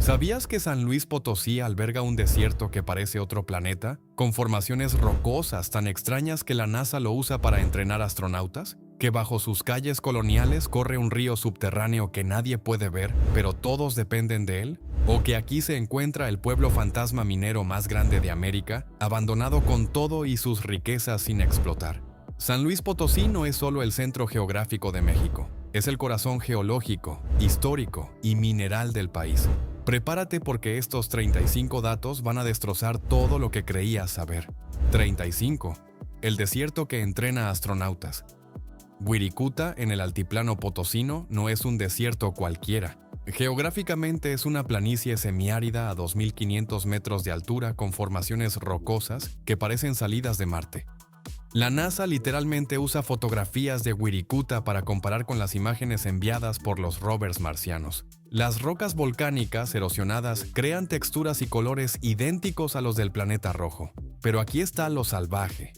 ¿Sabías que San Luis Potosí alberga un desierto que parece otro planeta, con formaciones rocosas tan extrañas que la NASA lo usa para entrenar astronautas? ¿Que bajo sus calles coloniales corre un río subterráneo que nadie puede ver, pero todos dependen de él? ¿O que aquí se encuentra el pueblo fantasma minero más grande de América, abandonado con todo y sus riquezas sin explotar? San Luis Potosí no es solo el centro geográfico de México, es el corazón geológico, histórico y mineral del país. Prepárate porque estos 35 datos van a destrozar todo lo que creías saber. 35. El desierto que entrena astronautas. Wirikuta, en el altiplano potosino, no es un desierto cualquiera. Geográficamente es una planicie semiárida a 2.500 metros de altura con formaciones rocosas que parecen salidas de Marte. La NASA literalmente usa fotografías de Wirikuta para comparar con las imágenes enviadas por los rovers marcianos. Las rocas volcánicas erosionadas crean texturas y colores idénticos a los del planeta rojo. Pero aquí está lo salvaje.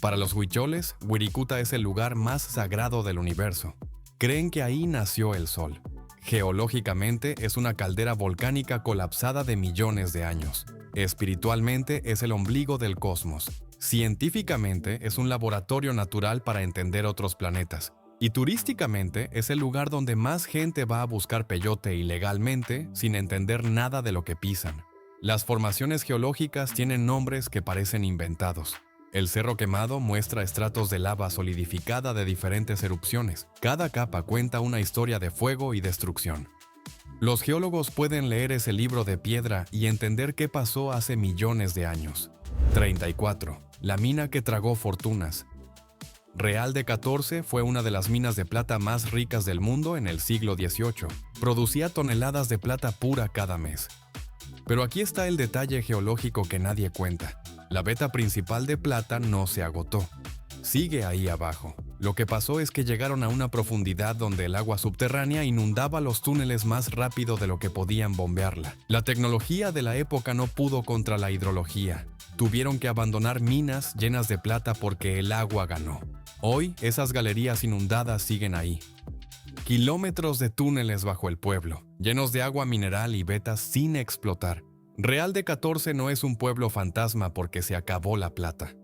Para los huicholes, Wirikuta es el lugar más sagrado del universo. Creen que ahí nació el Sol. Geológicamente es una caldera volcánica colapsada de millones de años. Espiritualmente es el ombligo del cosmos. Científicamente es un laboratorio natural para entender otros planetas. Y turísticamente es el lugar donde más gente va a buscar peyote ilegalmente sin entender nada de lo que pisan. Las formaciones geológicas tienen nombres que parecen inventados. El Cerro Quemado muestra estratos de lava solidificada de diferentes erupciones. Cada capa cuenta una historia de fuego y destrucción. Los geólogos pueden leer ese libro de piedra y entender qué pasó hace millones de años. 34. La mina que tragó fortunas. Real de 14 fue una de las minas de plata más ricas del mundo en el siglo XVIII. Producía toneladas de plata pura cada mes. Pero aquí está el detalle geológico que nadie cuenta. La veta principal de plata no se agotó. Sigue ahí abajo. Lo que pasó es que llegaron a una profundidad donde el agua subterránea inundaba los túneles más rápido de lo que podían bombearla. La tecnología de la época no pudo contra la hidrología. Tuvieron que abandonar minas llenas de plata porque el agua ganó. Hoy, esas galerías inundadas siguen ahí. Kilómetros de túneles bajo el pueblo, llenos de agua mineral y vetas sin explotar. Real de 14 no es un pueblo fantasma porque se acabó la plata.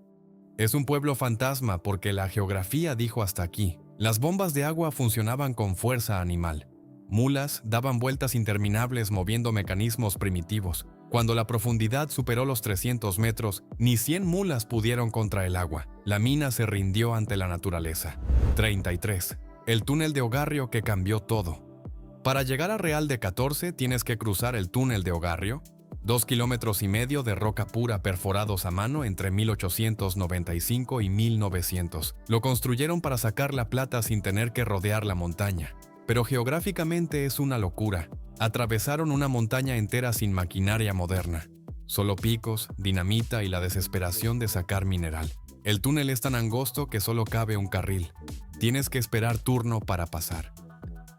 Es un pueblo fantasma porque la geografía dijo hasta aquí. Las bombas de agua funcionaban con fuerza animal. Mulas daban vueltas interminables moviendo mecanismos primitivos. Cuando la profundidad superó los 300 metros, ni 100 mulas pudieron contra el agua. La mina se rindió ante la naturaleza. 33. El túnel de Ogarrio que cambió todo. Para llegar a Real de 14 tienes que cruzar el túnel de Ogarrio, 2,5 kilómetros de roca pura perforados a mano entre 1895 y 1900. Lo construyeron para sacar la plata sin tener que rodear la montaña. Pero geográficamente es una locura. Atravesaron una montaña entera sin maquinaria moderna. Solo picos, dinamita y la desesperación de sacar mineral. El túnel es tan angosto que solo cabe un carril. Tienes que esperar turno para pasar.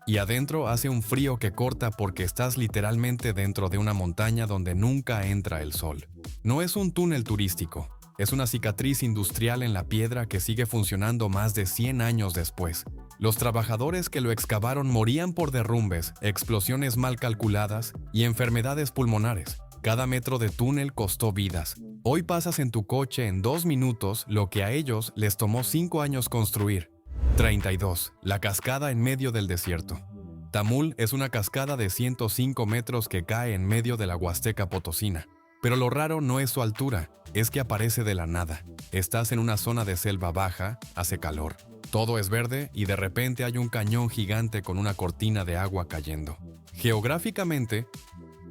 Y adentro hace un frío que corta porque estás literalmente dentro de una montaña donde nunca entra el sol. No es un túnel turístico, es una cicatriz industrial en la piedra que sigue funcionando más de 100 años después. Los trabajadores que lo excavaron morían por derrumbes, explosiones mal calculadas y enfermedades pulmonares. Cada metro de túnel costó vidas. Hoy pasas en tu coche en 2 minutos lo que a ellos les tomó 5 años construir. 32. La cascada en medio del desierto. Tamul es una cascada de 105 metros que cae en medio de la Huasteca Potosina. Pero lo raro no es su altura, es que aparece de la nada. Estás en una zona de selva baja, hace calor. Todo es verde y de repente hay un cañón gigante con una cortina de agua cayendo. Geográficamente,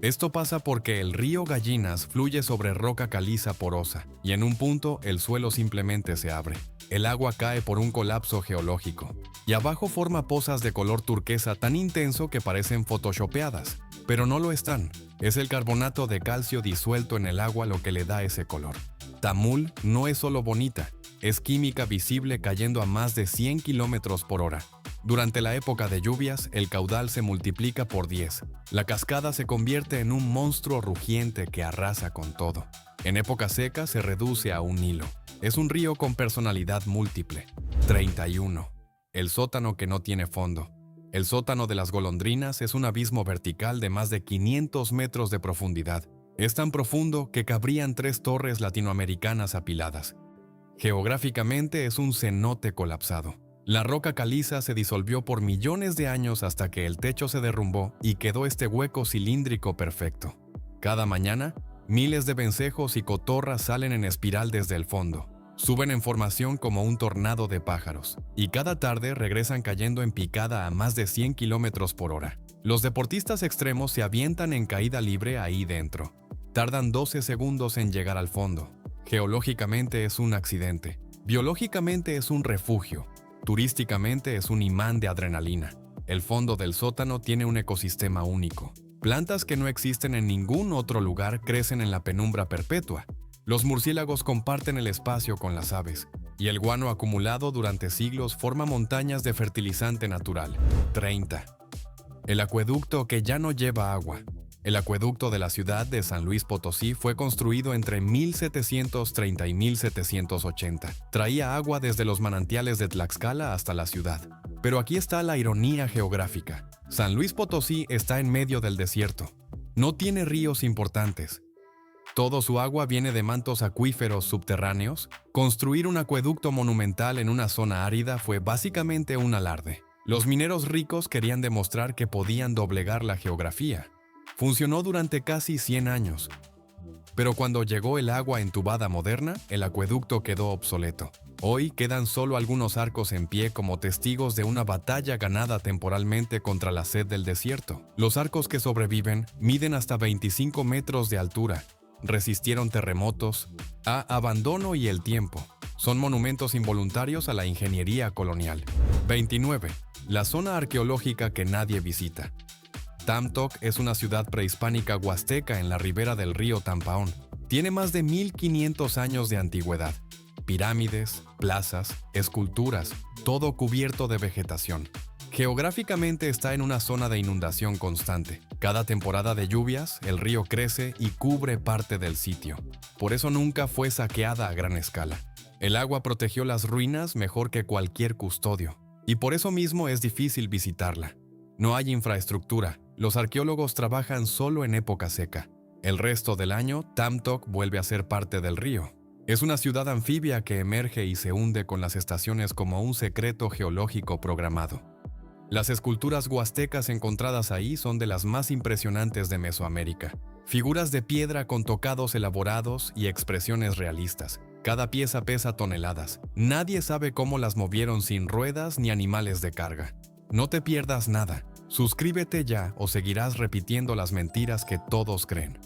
esto pasa porque el río Gallinas fluye sobre roca caliza porosa y en un punto el suelo simplemente se abre. El agua cae por un colapso geológico y abajo forma pozas de color turquesa tan intenso que parecen photoshopeadas, pero no lo están. Es el carbonato de calcio disuelto en el agua lo que le da ese color. Tamul no es solo bonita, es química visible cayendo a más de 100 kilómetros por hora. Durante la época de lluvias, el caudal se multiplica por 10. La cascada se convierte en un monstruo rugiente que arrasa con todo. En época seca se reduce a un hilo. Es un río con personalidad múltiple. 31. El sótano que no tiene fondo. El sótano de las golondrinas es un abismo vertical de más de 500 metros de profundidad. Es tan profundo que cabrían 3 torres latinoamericanas apiladas. Geográficamente es un cenote colapsado. La roca caliza se disolvió por millones de años hasta que el techo se derrumbó y quedó este hueco cilíndrico perfecto. Cada mañana, miles de vencejos y cotorras salen en espiral desde el fondo. Suben en formación como un tornado de pájaros, y cada tarde regresan cayendo en picada a más de 100 kilómetros por hora. Los deportistas extremos se avientan en caída libre ahí dentro. Tardan 12 segundos en llegar al fondo. Geológicamente es un accidente. Biológicamente es un refugio. Turísticamente es un imán de adrenalina. El fondo del sótano tiene un ecosistema único. Plantas que no existen en ningún otro lugar crecen en la penumbra perpetua. Los murciélagos comparten el espacio con las aves, y el guano acumulado durante siglos forma montañas de fertilizante natural. 30. El acueducto que ya no lleva agua. El acueducto de la ciudad de San Luis Potosí fue construido entre 1730 y 1780. Traía agua desde los manantiales de Tlaxcala hasta la ciudad. Pero aquí está la ironía geográfica. San Luis Potosí está en medio del desierto. No tiene ríos importantes. Todo su agua viene de mantos acuíferos subterráneos. Construir un acueducto monumental en una zona árida fue básicamente un alarde. Los mineros ricos querían demostrar que podían doblegar la geografía. Funcionó durante casi 100 años. Pero cuando llegó el agua entubada moderna, el acueducto quedó obsoleto. Hoy quedan solo algunos arcos en pie como testigos de una batalla ganada temporalmente contra la sed del desierto. Los arcos que sobreviven miden hasta 25 metros de altura. Resistieron terremotos, abandono y el tiempo. Son monumentos involuntarios a la ingeniería colonial. 29. La zona arqueológica que nadie visita. Tamtoc es una ciudad prehispánica huasteca en la ribera del río Tampaón. Tiene más de 1500 años de antigüedad. Pirámides, plazas, esculturas, todo cubierto de vegetación. Geográficamente está en una zona de inundación constante. Cada temporada de lluvias, el río crece y cubre parte del sitio. Por eso nunca fue saqueada a gran escala. El agua protegió las ruinas mejor que cualquier custodio, y por eso mismo es difícil visitarla. No hay infraestructura. Los arqueólogos trabajan solo en época seca. El resto del año, Tamtoc vuelve a ser parte del río. Es una ciudad anfibia que emerge y se hunde con las estaciones como un secreto geológico programado. Las esculturas huastecas encontradas ahí son de las más impresionantes de Mesoamérica. Figuras de piedra con tocados elaborados y expresiones realistas. Cada pieza pesa toneladas. Nadie sabe cómo las movieron sin ruedas ni animales de carga. No te pierdas nada. Suscríbete ya o seguirás repitiendo las mentiras que todos creen.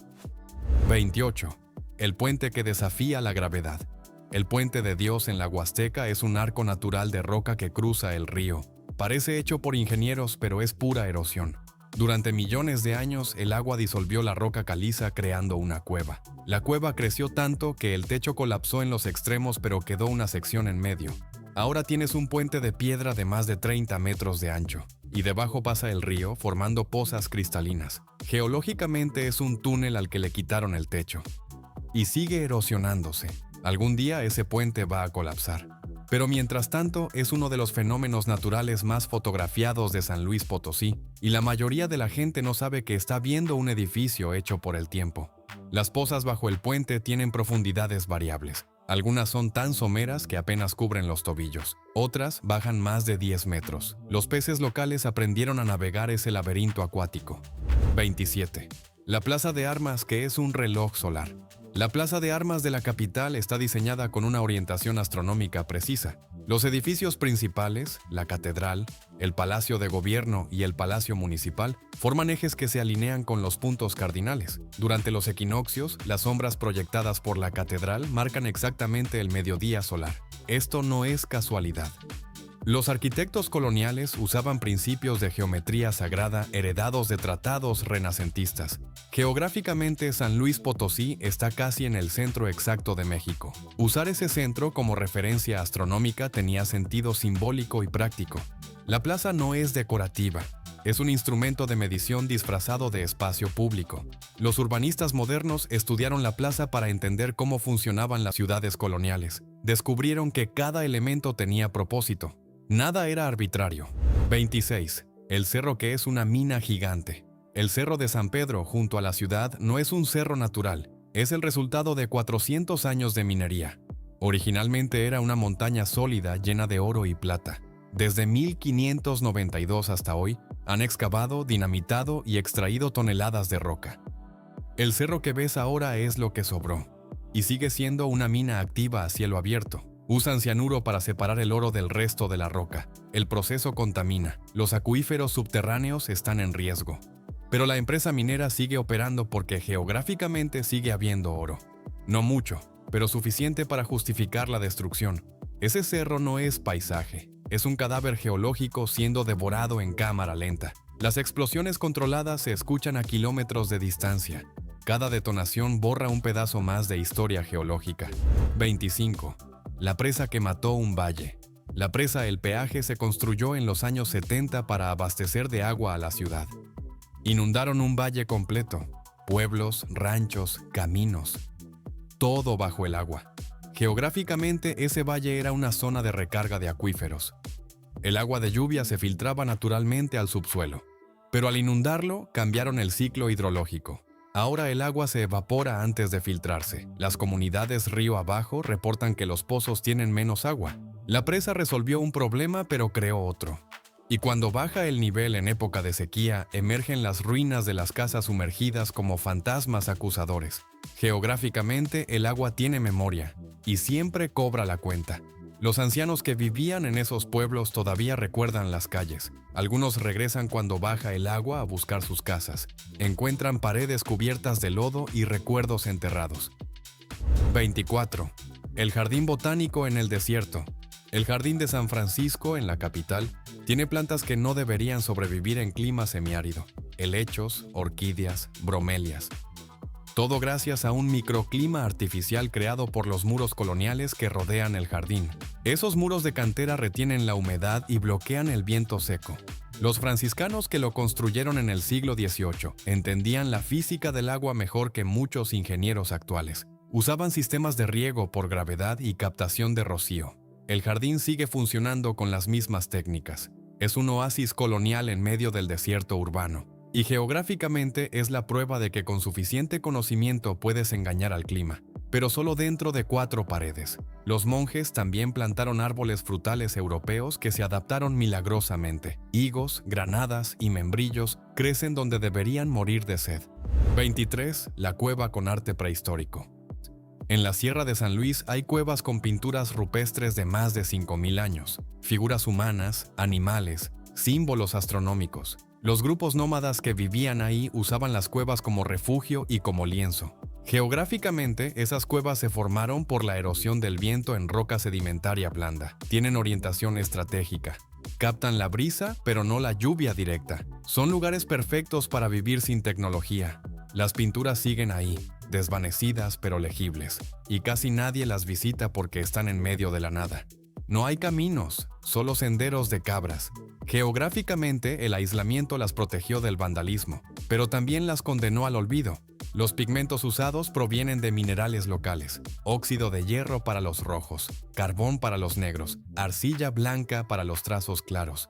28. El puente que desafía la gravedad. El puente de Dios en la Huasteca es un arco natural de roca que cruza el río. Parece hecho por ingenieros, pero es pura erosión. Durante millones de años, el agua disolvió la roca caliza creando una cueva. La cueva creció tanto que el techo colapsó en los extremos, pero quedó una sección en medio. Ahora tienes un puente de piedra de más de 30 metros de ancho, y debajo pasa el río formando pozas cristalinas. Geológicamente es un túnel al que le quitaron el techo. Y sigue erosionándose. Algún día ese puente va a colapsar. Pero mientras tanto, es uno de los fenómenos naturales más fotografiados de San Luis Potosí, y la mayoría de la gente no sabe que está viendo un edificio hecho por el tiempo. Las pozas bajo el puente tienen profundidades variables. Algunas son tan someras que apenas cubren los tobillos. Otras bajan más de 10 metros. Los peces locales aprendieron a navegar ese laberinto acuático. 27. La Plaza de Armas, que es un reloj solar. La Plaza de Armas de la capital está diseñada con una orientación astronómica precisa. Los edificios principales, la catedral, el Palacio de Gobierno y el Palacio Municipal, forman ejes que se alinean con los puntos cardinales. Durante los equinoccios, las sombras proyectadas por la catedral marcan exactamente el mediodía solar. Esto no es casualidad. Los arquitectos coloniales usaban principios de geometría sagrada heredados de tratados renacentistas. Geográficamente, San Luis Potosí está casi en el centro exacto de México. Usar ese centro como referencia astronómica tenía sentido simbólico y práctico. La plaza no es decorativa, es un instrumento de medición disfrazado de espacio público. Los urbanistas modernos estudiaron la plaza para entender cómo funcionaban las ciudades coloniales. Descubrieron que cada elemento tenía propósito. Nada era arbitrario. 26. el cerro que es una mina gigante. El Cerro de San Pedro, junto a la ciudad, no es un cerro natural, es el resultado de 400 años de minería. Originalmente era una montaña sólida llena de oro y plata. Desde 1592 hasta hoy, han excavado, dinamitado y extraído toneladas de roca. El cerro que ves ahora es lo que sobró, y sigue siendo una mina activa a cielo abierto. Usan cianuro para separar el oro del resto de la roca. El proceso contamina. Los acuíferos subterráneos están en riesgo. Pero la empresa minera sigue operando porque geográficamente sigue habiendo oro. No mucho, pero suficiente para justificar la destrucción. Ese cerro no es paisaje, es un cadáver geológico siendo devorado en cámara lenta. Las explosiones controladas se escuchan a kilómetros de distancia. Cada detonación borra un pedazo más de historia geológica. 25. La presa que mató un valle. La presa El Peaje se construyó en los años 70 para abastecer de agua a la ciudad. Inundaron un valle completo, pueblos, ranchos, caminos, todo bajo el agua. Geográficamente, ese valle era una zona de recarga de acuíferos. El agua de lluvia se filtraba naturalmente al subsuelo, pero al inundarlo, cambiaron el ciclo hidrológico. Ahora el agua se evapora antes de filtrarse. Las comunidades río abajo reportan que los pozos tienen menos agua. La presa resolvió un problema, pero creó otro. Y cuando baja el nivel en época de sequía, emergen las ruinas de las casas sumergidas como fantasmas acusadores. Geográficamente, el agua tiene memoria y siempre cobra la cuenta. Los ancianos que vivían en esos pueblos todavía recuerdan las calles. Algunos regresan cuando baja el agua a buscar sus casas. Encuentran paredes cubiertas de lodo y recuerdos enterrados. 24. El jardín botánico en el desierto. El jardín de San Francisco, en la capital, tiene plantas que no deberían sobrevivir en clima semiárido. Helechos, orquídeas, bromelias. Todo gracias a un microclima artificial creado por los muros coloniales que rodean el jardín. Esos muros de cantera retienen la humedad y bloquean el viento seco. Los franciscanos que lo construyeron en el siglo XVIII entendían la física del agua mejor que muchos ingenieros actuales. Usaban sistemas de riego por gravedad y captación de rocío. El jardín sigue funcionando con las mismas técnicas. Es un oasis colonial en medio del desierto urbano. Y geográficamente es la prueba de que con suficiente conocimiento puedes engañar al clima, pero solo dentro de 4 paredes. Los monjes también plantaron árboles frutales europeos que se adaptaron milagrosamente. Higos, granadas y membrillos crecen donde deberían morir de sed. 23. La cueva con arte prehistórico. En la Sierra de San Luis hay cuevas con pinturas rupestres de más de 5000 años, figuras humanas, animales, símbolos astronómicos. Los grupos nómadas que vivían ahí usaban las cuevas como refugio y como lienzo. Geográficamente, esas cuevas se formaron por la erosión del viento en roca sedimentaria blanda. Tienen orientación estratégica. Captan la brisa, pero no la lluvia directa. Son lugares perfectos para vivir sin tecnología. Las pinturas siguen ahí, desvanecidas pero legibles, y casi nadie las visita porque están en medio de la nada. No hay caminos, solo senderos de cabras. Geográficamente, el aislamiento las protegió del vandalismo, pero también las condenó al olvido. Los pigmentos usados provienen de minerales locales: óxido de hierro para los rojos, carbón para los negros, arcilla blanca para los trazos claros.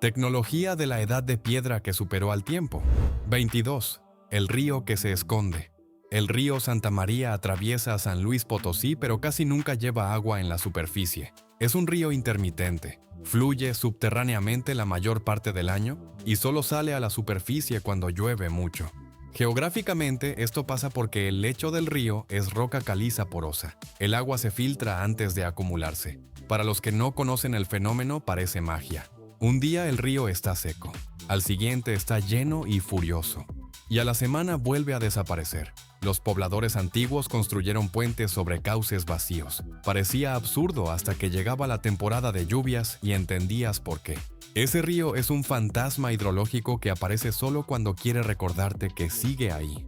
Tecnología de la edad de piedra que superó al tiempo. 22. El río que se esconde. El río Santa María atraviesa San Luis Potosí, pero casi nunca lleva agua en la superficie. Es un río intermitente. Fluye subterráneamente la mayor parte del año y solo sale a la superficie cuando llueve mucho. Geográficamente, esto pasa porque el lecho del río es roca caliza porosa. El agua se filtra antes de acumularse. Para los que no conocen el fenómeno, parece magia. Un día el río está seco, al siguiente está lleno y furioso, y a la semana vuelve a desaparecer. Los pobladores antiguos construyeron puentes sobre cauces vacíos. Parecía absurdo hasta que llegaba la temporada de lluvias y entendías por qué. Ese río es un fantasma hidrológico que aparece solo cuando quiere recordarte que sigue ahí.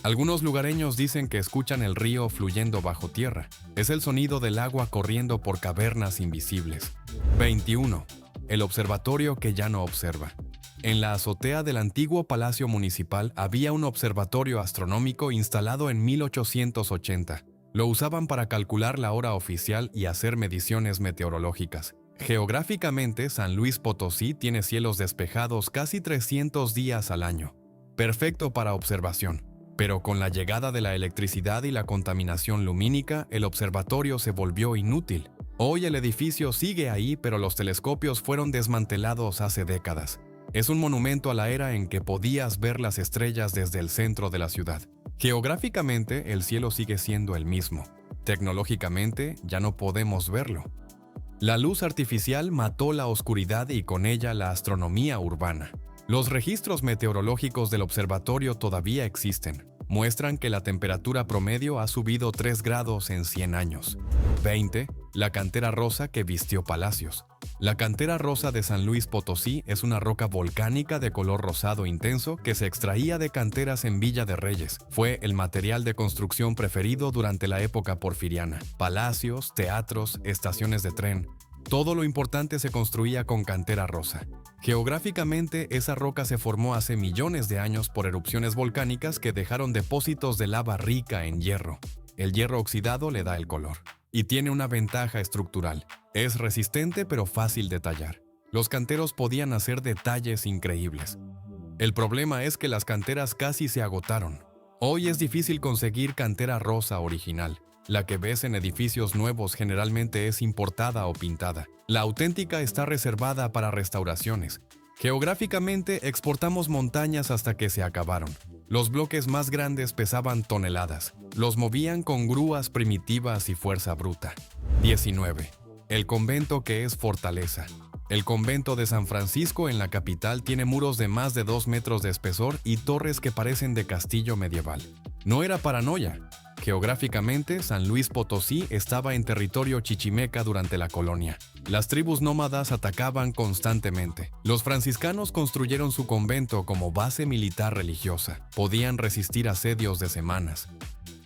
Algunos lugareños dicen que escuchan el río fluyendo bajo tierra. Es el sonido del agua corriendo por cavernas invisibles. 21. El observatorio que ya no observa. En la azotea del antiguo Palacio Municipal había un observatorio astronómico instalado en 1880. Lo usaban para calcular la hora oficial y hacer mediciones meteorológicas. Geográficamente, San Luis Potosí tiene cielos despejados casi 300 días al año, perfecto para observación. Pero con la llegada de la electricidad y la contaminación lumínica, el observatorio se volvió inútil. Hoy el edificio sigue ahí, pero los telescopios fueron desmantelados hace décadas. Es un monumento a la era en que podías ver las estrellas desde el centro de la ciudad. Geográficamente, el cielo sigue siendo el mismo. Tecnológicamente, ya no podemos verlo. La luz artificial mató la oscuridad y con ella la astronomía urbana. Los registros meteorológicos del observatorio todavía existen. Muestran que la temperatura promedio ha subido 3 grados en 100 años. 20. La cantera rosa que vistió palacios. La cantera rosa de San Luis Potosí es una roca volcánica de color rosado intenso que se extraía de canteras en Villa de Reyes. Fue el material de construcción preferido durante la época porfiriana. Palacios, teatros, estaciones de tren. Todo lo importante se construía con cantera rosa. Geográficamente, esa roca se formó hace millones de años por erupciones volcánicas que dejaron depósitos de lava rica en hierro. El hierro oxidado le da el color. Y tiene una ventaja estructural. Es resistente pero fácil de tallar. Los canteros podían hacer detalles increíbles. El problema es que las canteras casi se agotaron. Hoy es difícil conseguir cantera rosa original. La que ves en edificios nuevos generalmente es importada o pintada. La auténtica está reservada para restauraciones. Geográficamente, exportamos montañas hasta que se acabaron. Los bloques más grandes pesaban toneladas. Los movían con grúas primitivas y fuerza bruta. 19. El convento que es fortaleza. El convento de San Francisco en la capital tiene muros de más de 2 metros de espesor y torres que parecen de castillo medieval. No era paranoia. Geográficamente, San Luis Potosí estaba en territorio chichimeca durante la colonia. Las tribus nómadas atacaban constantemente. Los franciscanos construyeron su convento como base militar religiosa. Podían resistir asedios de semanas.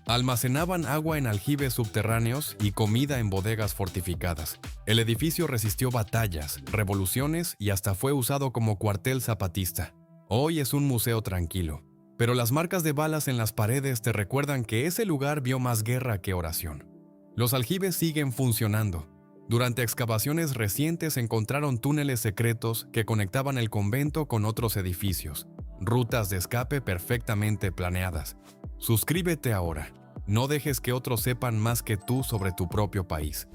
Almacenaban agua en aljibes subterráneos y comida en bodegas fortificadas. El edificio resistió batallas, revoluciones y hasta fue usado como cuartel zapatista. Hoy es un museo tranquilo. Pero las marcas de balas en las paredes te recuerdan que ese lugar vio más guerra que oración. Los aljibes siguen funcionando. Durante excavaciones recientes encontraron túneles secretos que conectaban el convento con otros edificios. Rutas de escape perfectamente planeadas. Suscríbete ahora. No dejes que otros sepan más que tú sobre tu propio país.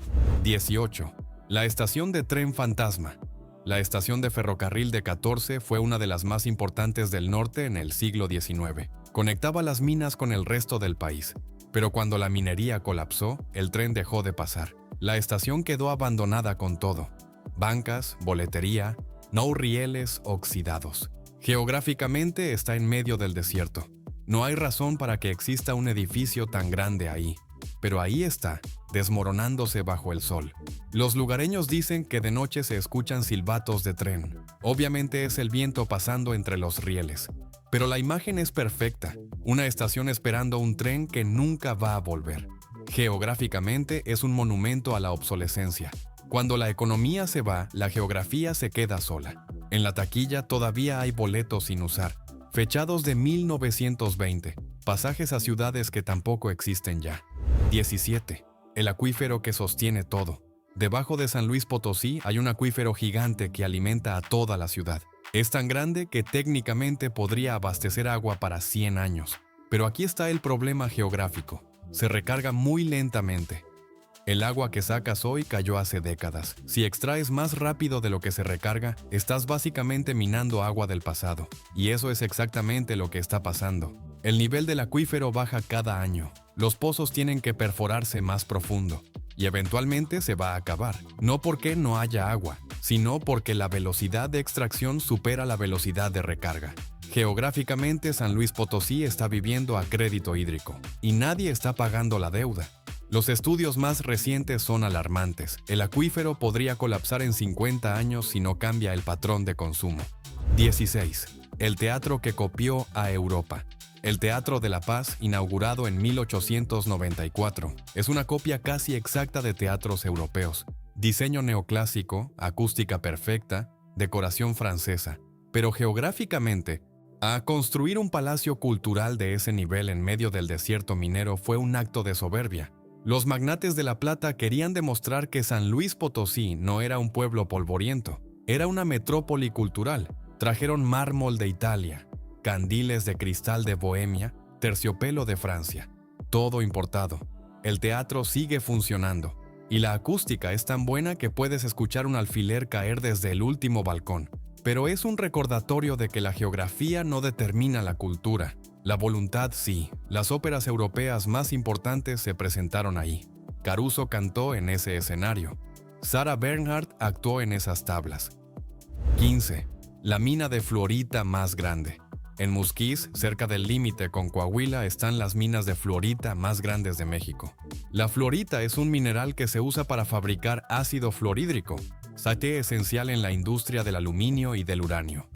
18. La estación de tren fantasma. La estación de ferrocarril de 14 fue una de las más importantes del norte en el siglo XIX. Conectaba las minas con el resto del país. Pero cuando la minería colapsó, el tren dejó de pasar. La estación quedó abandonada con todo. Bancas, boletería, no rieles oxidados. Geográficamente está en medio del desierto. No hay razón para que exista un edificio tan grande ahí. Pero ahí está, desmoronándose bajo el sol. Los lugareños dicen que de noche se escuchan silbatos de tren. Obviamente es el viento pasando entre los rieles. Pero la imagen es perfecta, una estación esperando un tren que nunca va a volver. Geográficamente es un monumento a la obsolescencia. Cuando la economía se va, la geografía se queda sola. En la taquilla todavía hay boletos sin usar, fechados de 1920, pasajes a ciudades que tampoco existen ya. 17. El acuífero que sostiene todo. Debajo de San Luis Potosí hay un acuífero gigante que alimenta a toda la ciudad. Es tan grande que técnicamente podría abastecer agua para 100 años. Pero aquí está el problema geográfico. Se recarga muy lentamente. El agua que sacas hoy cayó hace décadas. Si extraes más rápido de lo que se recarga, estás básicamente minando agua del pasado. Y eso es exactamente lo que está pasando. El nivel del acuífero baja cada año. Los pozos tienen que perforarse más profundo. Y eventualmente se va a acabar. No porque no haya agua, sino porque la velocidad de extracción supera la velocidad de recarga. Geográficamente, San Luis Potosí está viviendo a crédito hídrico. Y nadie está pagando la deuda. Los estudios más recientes son alarmantes. El acuífero podría colapsar en 50 años si no cambia el patrón de consumo. 16. El teatro que copió a Europa. El Teatro de la Paz, inaugurado en 1894, es una copia casi exacta de teatros europeos. Diseño neoclásico, acústica perfecta, decoración francesa. Pero geográficamente, construir un palacio cultural de ese nivel en medio del desierto minero fue un acto de soberbia. Los magnates de la plata querían demostrar que San Luis Potosí no era un pueblo polvoriento, era una metrópoli cultural. Trajeron mármol de Italia, candiles de cristal de Bohemia, terciopelo de Francia. Todo importado. El teatro sigue funcionando, y la acústica es tan buena que puedes escuchar un alfiler caer desde el último balcón. Pero es un recordatorio de que la geografía no determina la cultura. La voluntad sí. Las óperas europeas más importantes se presentaron ahí. Caruso cantó en ese escenario. Sarah Bernhardt actuó en esas tablas. 15. La mina de fluorita más grande. En Musquís, cerca del límite con Coahuila, están las minas de fluorita más grandes de México. La fluorita es un mineral que se usa para fabricar ácido fluorhídrico, sate esencial en la industria del aluminio y del uranio.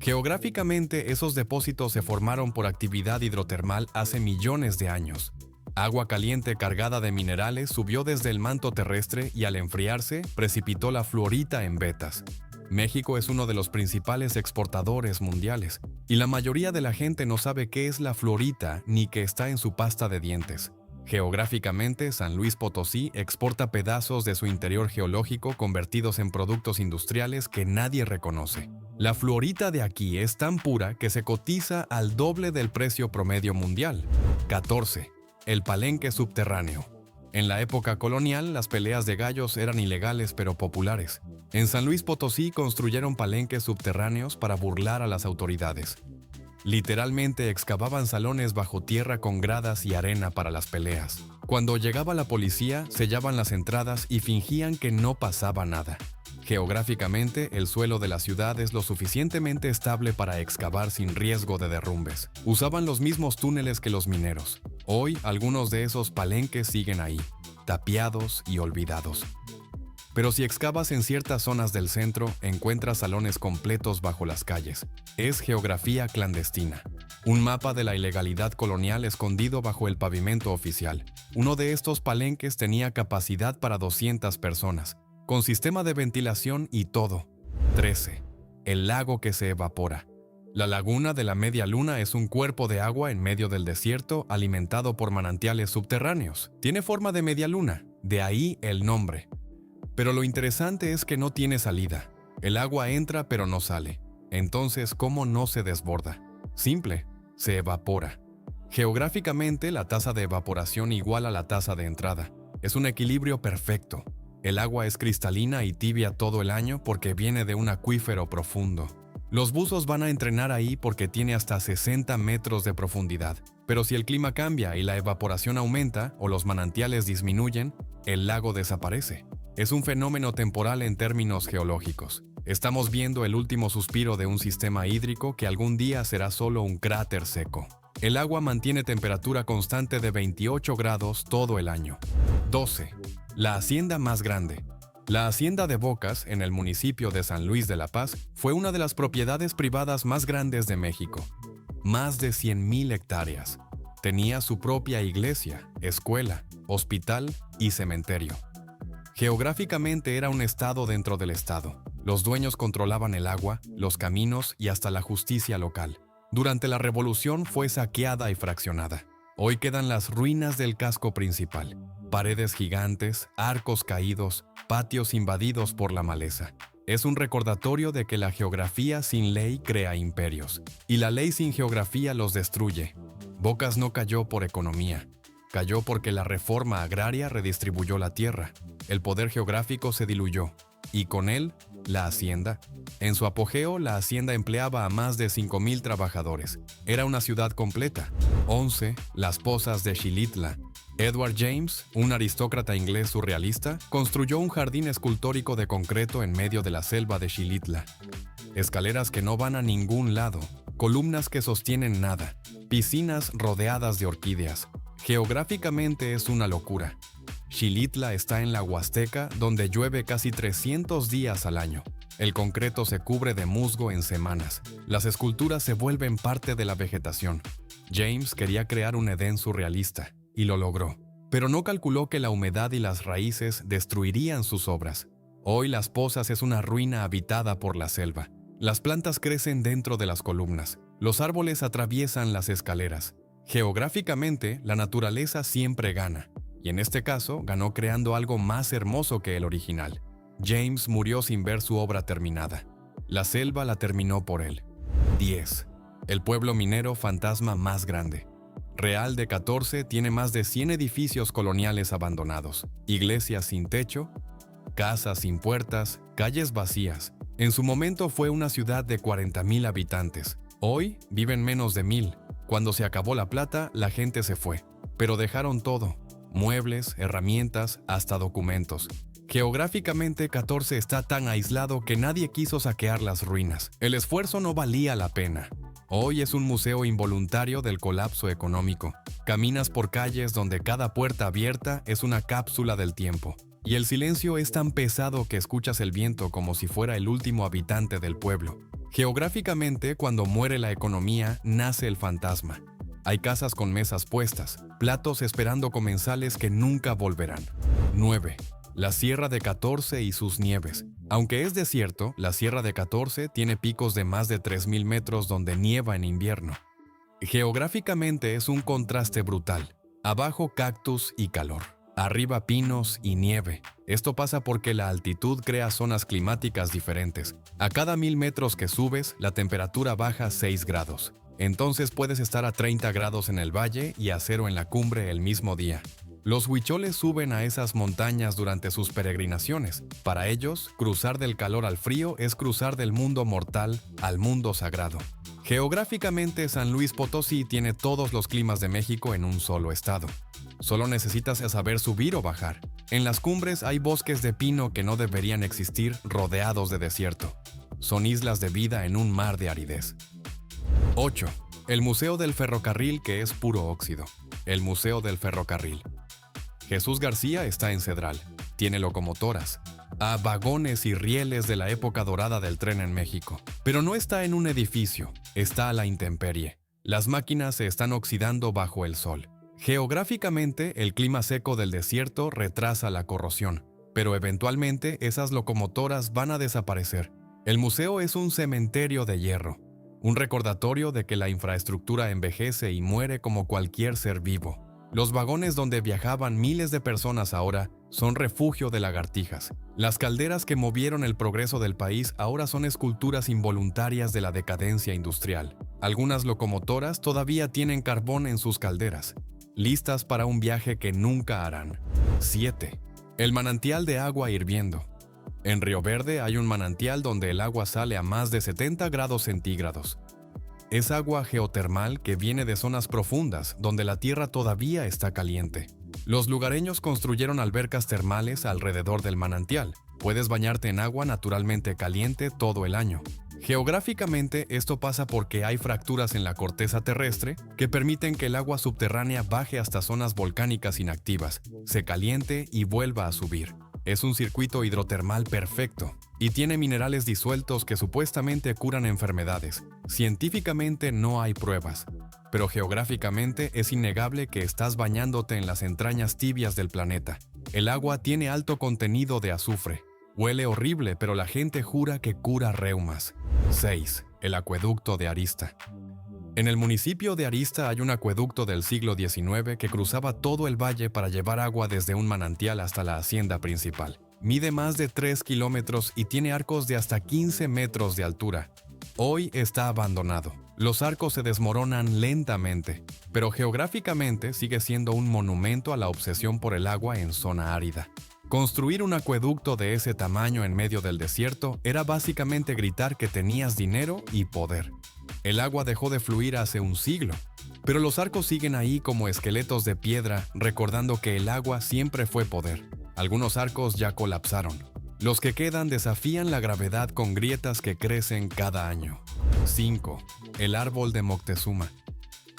Geográficamente, esos depósitos se formaron por actividad hidrotermal hace millones de años. Agua caliente cargada de minerales subió desde el manto terrestre y al enfriarse, precipitó la fluorita en vetas. México es uno de los principales exportadores mundiales, y la mayoría de la gente no sabe qué es la fluorita ni que está en su pasta de dientes. Geográficamente, San Luis Potosí exporta pedazos de su interior geológico convertidos en productos industriales que nadie reconoce. La fluorita de aquí es tan pura que se cotiza al doble del precio promedio mundial. 14. El palenque subterráneo. En la época colonial, las peleas de gallos eran ilegales pero populares. En San Luis Potosí construyeron palenques subterráneos para burlar a las autoridades. Literalmente excavaban salones bajo tierra con gradas y arena para las peleas. Cuando llegaba la policía, sellaban las entradas y fingían que no pasaba nada. Geográficamente, el suelo de la ciudad es lo suficientemente estable para excavar sin riesgo de derrumbes. Usaban los mismos túneles que los mineros. Hoy, algunos de esos palenques siguen ahí, tapiados y olvidados. Pero si excavas en ciertas zonas del centro, encuentras salones completos bajo las calles. Es geografía clandestina. Un mapa de la ilegalidad colonial escondido bajo el pavimento oficial. Uno de estos palenques tenía capacidad para 200 personas, con sistema de ventilación y todo. 13. El lago que se evapora. La laguna de la Media Luna es un cuerpo de agua en medio del desierto alimentado por manantiales subterráneos. Tiene forma de media luna, de ahí el nombre. Pero lo interesante es que no tiene salida. El agua entra pero no sale. Entonces, ¿cómo no se desborda? Simple, se evapora. Geográficamente, la tasa de evaporación iguala a la tasa de entrada. Es un equilibrio perfecto. El agua es cristalina y tibia todo el año porque viene de un acuífero profundo. Los buzos van a entrenar ahí porque tiene hasta 60 metros de profundidad. Pero si el clima cambia y la evaporación aumenta o los manantiales disminuyen, el lago desaparece. Es un fenómeno temporal en términos geológicos. Estamos viendo el último suspiro de un sistema hídrico que algún día será solo un cráter seco. El agua mantiene temperatura constante de 28 grados todo el año. 12. La hacienda más grande. La hacienda de Bocas, en el municipio de San Luis de la Paz, fue una de las propiedades privadas más grandes de México. Más de 100,000 hectáreas. Tenía su propia iglesia, escuela, hospital y cementerio. Geográficamente era un estado dentro del estado. Los dueños controlaban el agua, los caminos y hasta la justicia local. Durante la revolución fue saqueada y fraccionada. Hoy quedan las ruinas del casco principal. Paredes gigantes, arcos caídos, patios invadidos por la maleza. Es un recordatorio de que la geografía sin ley crea imperios, y la ley sin geografía los destruye. Bocas no cayó por economía. Cayó porque la reforma agraria redistribuyó la tierra. El poder geográfico se diluyó, y con él, la hacienda. En su apogeo, la hacienda empleaba a más de 5,000 trabajadores. Era una ciudad completa. 11. Las pozas de Xilitla. Edward James, un aristócrata inglés surrealista, construyó un jardín escultórico de concreto en medio de la selva de Xilitla. Escaleras que no van a ningún lado, columnas que sostienen nada, piscinas rodeadas de orquídeas. Geográficamente es una locura. Xilitla está en la Huasteca, donde llueve casi 300 días al año. El concreto se cubre de musgo en semanas. Las esculturas se vuelven parte de la vegetación. James quería crear un Edén surrealista, y lo logró. Pero no calculó que la humedad y las raíces destruirían sus obras. Hoy Las Pozas es una ruina habitada por la selva. Las plantas crecen dentro de las columnas. Los árboles atraviesan las escaleras. Geográficamente, la naturaleza siempre gana. y en este caso ganó creando algo más hermoso que el original. James murió sin ver su obra terminada. La selva la terminó por él. 10. El pueblo minero fantasma más grande. Real de 14 tiene más de 100 edificios coloniales abandonados, iglesias sin techo, casas sin puertas, calles vacías. En su momento fue una ciudad de 40,000 habitantes. Hoy viven menos de 1,000. Cuando se acabó la plata, la gente se fue. Pero dejaron todo: muebles, herramientas, hasta documentos. Geográficamente, 14 está tan aislado que nadie quiso saquear las ruinas. El esfuerzo no valía la pena. Hoy es un museo involuntario del colapso económico. Caminas por calles donde cada puerta abierta es una cápsula del tiempo. Y el silencio es tan pesado que escuchas el viento como si fuera el último habitante del pueblo. Geográficamente, cuando muere la economía, nace el fantasma. Hay casas con mesas puestas, platos esperando comensales que nunca volverán. 9. La Sierra de 14 y sus nieves. Aunque es desierto, la Sierra de 14 tiene picos de más de 3,000 metros donde nieva en invierno. Geográficamente es un contraste brutal. Abajo cactus y calor. Arriba pinos y nieve. Esto pasa porque la altitud crea zonas climáticas diferentes. A cada 1,000 metros que subes, la temperatura baja 6 grados. Entonces puedes estar a 30 grados en el valle y a 0 en la cumbre el mismo día. Los huicholes suben a esas montañas durante sus peregrinaciones. Para ellos, cruzar del calor al frío es cruzar del mundo mortal al mundo sagrado. Geográficamente, San Luis Potosí tiene todos los climas de México en un solo estado. Solo necesitas saber subir o bajar. En las cumbres hay bosques de pino que no deberían existir, rodeados de desierto. Son islas de vida en un mar de aridez. 8. El Museo del Ferrocarril, que es puro óxido. El Museo del Ferrocarril. Jesús García está en Cedral. Tiene locomotoras, vagones y rieles de la época dorada del tren en México. Pero no está en un edificio, está a la intemperie. Las máquinas se están oxidando bajo el sol. Geográficamente, el clima seco del desierto retrasa la corrosión, pero eventualmente esas locomotoras van a desaparecer. El museo es un cementerio de hierro, un recordatorio de que la infraestructura envejece y muere como cualquier ser vivo. Los vagones donde viajaban miles de personas ahora son refugio de lagartijas. Las calderas que movieron el progreso del país ahora son esculturas involuntarias de la decadencia industrial. Algunas locomotoras todavía tienen carbón en sus calderas, listas para un viaje que nunca harán. 7. El manantial de agua hirviendo. En Río Verde hay un manantial donde el agua sale a más de 70 grados centígrados. Es agua geotermal que viene de zonas profundas donde la tierra todavía está caliente. Los lugareños construyeron albercas termales alrededor del manantial. Puedes bañarte en agua naturalmente caliente todo el año. Geográficamente, esto pasa porque hay fracturas en la corteza terrestre que permiten que el agua subterránea baje hasta zonas volcánicas inactivas, se caliente y vuelva a subir. Es un circuito hidrotermal perfecto y tiene minerales disueltos que supuestamente curan enfermedades. Científicamente no hay pruebas, pero geográficamente es innegable que estás bañándote en las entrañas tibias del planeta. El agua tiene alto contenido de azufre. Huele horrible, pero la gente jura que cura reumas. 6. El acueducto de Arista. En el municipio de Arista hay un acueducto del siglo XIX que cruzaba todo el valle para llevar agua desde un manantial hasta la hacienda principal. Mide más de 3 kilómetros y tiene arcos de hasta 15 metros de altura. Hoy está abandonado. Los arcos se desmoronan lentamente, pero geográficamente sigue siendo un monumento a la obsesión por el agua en zona árida. Construir un acueducto de ese tamaño en medio del desierto era básicamente gritar que tenías dinero y poder. El agua dejó de fluir hace un siglo, pero los arcos siguen ahí como esqueletos de piedra, recordando que el agua siempre fue poder. Algunos arcos ya colapsaron. Los que quedan desafían la gravedad con grietas que crecen cada año. 5. El árbol de Moctezuma.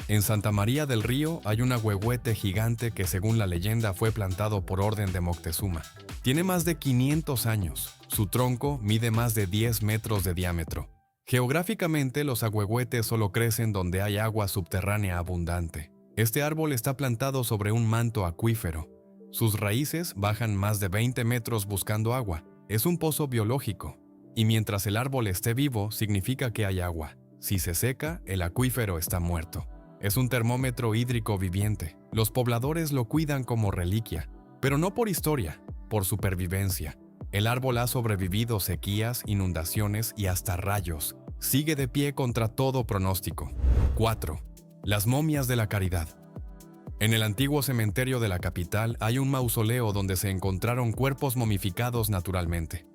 En Santa María del Río hay un ahuehuete gigante que, según la leyenda, fue plantado por orden de Moctezuma. Tiene más de 500 años. Su tronco mide más de 10 metros de diámetro. Geográficamente, los ahuehuetes solo crecen donde hay agua subterránea abundante. Este árbol está plantado sobre un manto acuífero. Sus raíces bajan más de 20 metros buscando agua. Es un pozo biológico. Y mientras el árbol esté vivo, significa que hay agua. Si se seca, el acuífero está muerto. Es un termómetro hídrico viviente. Los pobladores lo cuidan como reliquia, pero no por historia, por supervivencia. El árbol ha sobrevivido sequías, inundaciones y hasta rayos. Sigue de pie contra todo pronóstico. 4. Las momias de la caridad. En el antiguo cementerio de la capital hay un mausoleo donde se encontraron cuerpos momificados naturalmente.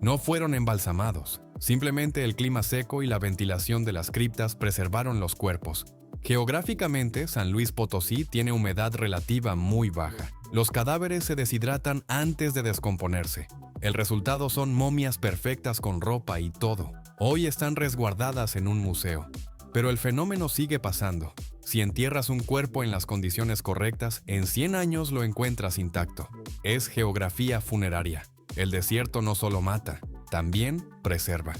No fueron embalsamados, simplemente el clima seco y la ventilación de las criptas preservaron los cuerpos. Geográficamente, San Luis Potosí tiene humedad relativa muy baja. Los cadáveres se deshidratan antes de descomponerse. El resultado son momias perfectas con ropa y todo. Hoy están resguardadas en un museo. Pero el fenómeno sigue pasando. Si entierras un cuerpo en las condiciones correctas, en 100 años lo encuentras intacto. Es geografía funeraria. El desierto no solo mata, también preserva.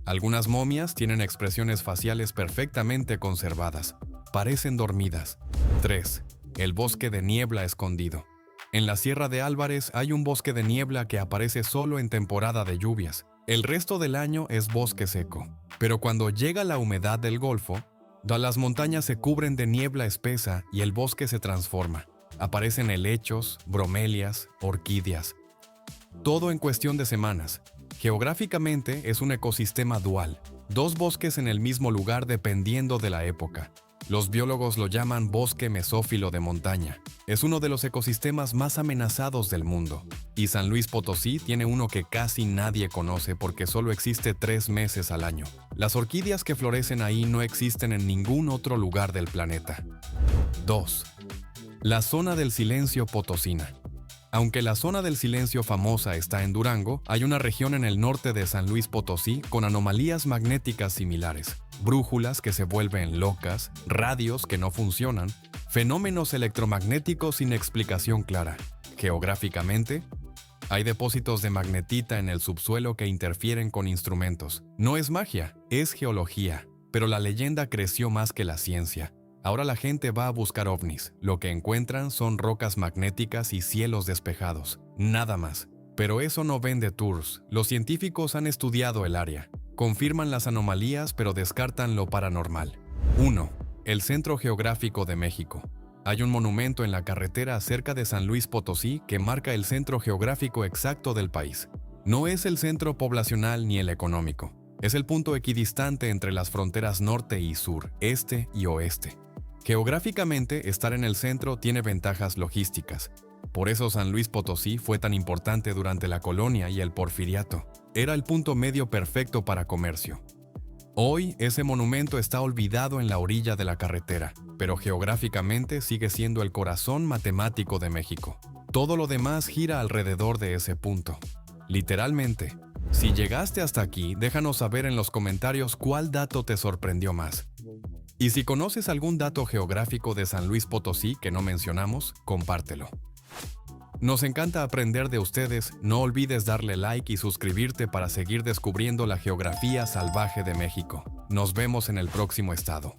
Algunas momias tienen expresiones faciales perfectamente conservadas. Parecen dormidas. 3. El bosque de niebla escondido. En la Sierra de Álvarez hay un bosque de niebla que aparece solo en temporada de lluvias. El resto del año es bosque seco. Pero cuando llega la humedad del Golfo, las montañas se cubren de niebla espesa y el bosque se transforma. Aparecen helechos, bromelias, orquídeas. Todo en cuestión de semanas. Geográficamente es un ecosistema dual. 2 bosques en el mismo lugar dependiendo de la época. Los biólogos lo llaman bosque mesófilo de montaña. Es uno de los ecosistemas más amenazados del mundo. Y San Luis Potosí tiene uno que casi nadie conoce porque solo existe 3 meses al año. Las orquídeas que florecen ahí no existen en ningún otro lugar del planeta. 2. La zona del silencio potosina. Aunque la zona del silencio famosa está en Durango, hay una región en el norte de San Luis Potosí con anomalías magnéticas similares, brújulas que se vuelven locas, radios que no funcionan, fenómenos electromagnéticos sin explicación clara. Geográficamente, hay depósitos de magnetita en el subsuelo que interfieren con instrumentos. No es magia, es geología, pero la leyenda creció más que la ciencia. Ahora la gente va a buscar ovnis. Lo que encuentran son rocas magnéticas y cielos despejados. Nada más. Pero eso no vende tours. Los científicos han estudiado el área. Confirman las anomalías, pero descartan lo paranormal. 1. El Centro Geográfico de México. Hay un monumento en la carretera cerca de San Luis Potosí que marca el centro geográfico exacto del país. No es el centro poblacional ni el económico. Es el punto equidistante entre las fronteras norte y sur, este y oeste. Geográficamente, estar en el centro tiene ventajas logísticas. Por eso San Luis Potosí fue tan importante durante la colonia y el porfiriato. Era el punto medio perfecto para comercio. Hoy, ese monumento está olvidado en la orilla de la carretera, pero geográficamente sigue siendo el corazón matemático de México. Todo lo demás gira alrededor de ese punto. Literalmente. Si llegaste hasta aquí, déjanos saber en los comentarios cuál dato te sorprendió más. Y si conoces algún dato geográfico de San Luis Potosí que no mencionamos, compártelo. Nos encanta aprender de ustedes, no olvides darle like y suscribirte para seguir descubriendo la geografía salvaje de México. Nos vemos en el próximo estado.